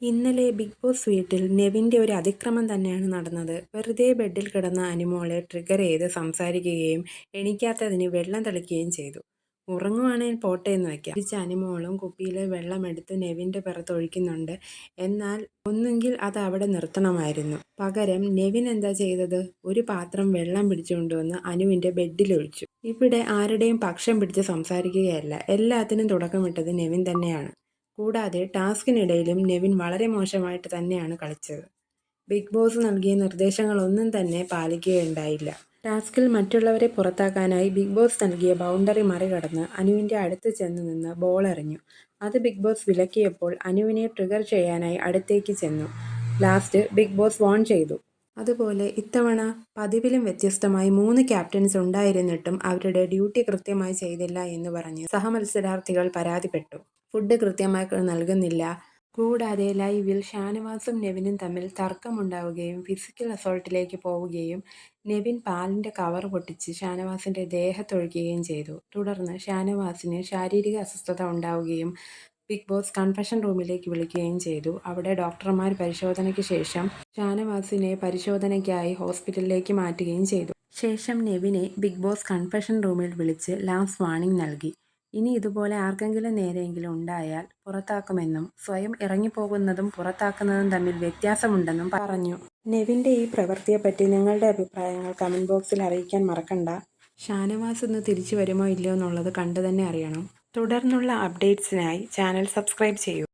ഇന്നലെ big boss വീട്ടിൽ നെവിൻ്റെ ഒരു അതിക്രമം തന്നെയാണ് നടന്നത്. വെറുതെ ബെഡിൽ കിടന്ന അനുമോളെ ട്രിഗർ ചെയ്ത് സംസാരിക്കുകയും എണീക്കാത്തതിന് വെള്ളം തളിക്കുകയും ചെയ്തു. ഉറങ്ങുവാണെങ്കിൽ പോട്ടെ എന്ന് വയ്ക്കാം. തിരിച്ച് അനുമോളും കുപ്പിയിലെ വെള്ളമെടുത്ത് നെവിൻ്റെ പുറത്തൊഴിക്കുന്നുണ്ട്. എന്നാൽ ഒന്നുകിൽ അത് അവിടെ നിർത്തണമായിരുന്നു. പകരം നെവിൻ എന്താ ചെയ്തത്? ഒരു പാത്രം വെള്ളം പിടിച്ചുകൊണ്ടുവന്ന് അനുവിൻ്റെ ബെഡിലൊഴിച്ചു. ഇവിടെ ആരുടെയും പക്ഷം പിടിച്ച് സംസാരിക്കുകയല്ല, എല്ലാത്തിനും തുടക്കമിട്ടത് നെവിൻ തന്നെയാണ്. കൂടാതെ ടാസ്കിനിടയിലും നെവിൻ വളരെ മോശമായിട്ട് തന്നെയാണ് കളിച്ചത്. ബിഗ് ബോസ് നൽകിയ നിർദ്ദേശങ്ങളൊന്നും തന്നെ പാലിക്കുകയുണ്ടായില്ല. ടാസ്കിൽ മറ്റുള്ളവരെ പുറത്താക്കാനായി ബിഗ് ബോസ് നൽകിയ ബൗണ്ടറി മറികടന്ന് അനുവിൻ്റെ അടുത്ത് ചെന്ന് നിന്ന് ബോൾ എറിഞ്ഞു. അത് ബിഗ് ബോസ് വിലക്കിയപ്പോൾ അനുവിനെ ട്രിഗർ ചെയ്യാനായി അടുത്തേക്ക് ചെന്നു. ലാസ്റ്റ് ബിഗ് ബോസ് വാൺ ചെയ്തു. അതുപോലെ ഇത്തവണ പതിവിലും വ്യത്യസ്തമായി 3 ക്യാപ്റ്റൻസ് ഉണ്ടായിരുന്നിട്ടും അവരുടെ ഡ്യൂട്ടി കൃത്യമായി ചെയ്തില്ല എന്ന് പറഞ്ഞ് സഹമത്സരാർത്ഥികൾ പരാതിപ്പെട്ടു. ഫുഡ് കൃത്യമായി നൽകുന്നില്ല. കൂടാതെ ലൈവിൽ ഷാനവാസും നെവിനും തമ്മിൽ തർക്കമുണ്ടാവുകയും ഫിസിക്കൽ അസോൾട്ടിലേക്ക് പോവുകയും നെവിൻ പാലിൻ്റെ കവർ പൊട്ടിച്ച് ഷാനവാസിൻ്റെ ദേഹത്തൊഴിക്കുകയും ചെയ്തു. തുടർന്ന് ഷാനവാസിന് ശാരീരിക അസ്വസ്ഥത ഉണ്ടാവുകയും ബിഗ് ബോസ് കൺഫഷൻ റൂമിലേക്ക് വിളിക്കുകയും ചെയ്തു. അവിടെ ഡോക്ടർമാർ പരിശോധനയ്ക്ക് ശേഷം ഷാനവാസിനെ പരിശോധനയ്ക്കായി ഹോസ്പിറ്റലിലേക്ക് മാറ്റുകയും ചെയ്തു. ശേഷം നെവിനെ ബിഗ് ബോസ് കൺഫഷൻ റൂമിൽ വിളിച്ച് ലാസ്റ്റ് വാർണിംഗ് നൽകി. ഇനി ഇതുപോലെ ആർക്കെങ്കിലും നേരെയെങ്കിലും ഉണ്ടായാൽ പുറത്താക്കുമെന്നും സ്വയം ഇറങ്ങിപ്പോകുന്നതും പുറത്താക്കുന്നതും തമ്മിൽ വ്യത്യാസമുണ്ടെന്നും പറഞ്ഞു. നെവിൻ്റെ ഈ പ്രവൃത്തിയെപ്പറ്റി നിങ്ങളുടെ അഭിപ്രായങ്ങൾ കമൻറ്റ് ബോക്സിൽ അറിയിക്കാൻ മറക്കണ്ട. ഷാനവാസ് ഇന്ന് തിരിച്ചു വരുമോ ഇല്ലയോ എന്നുള്ളത് കണ്ടു തന്നെ അറിയണം. തുടർന്നുള്ള അപ്ഡേറ്റ്സിനായി ചാനൽ സബ്സ്ക്രൈബ് ചെയ്യൂ.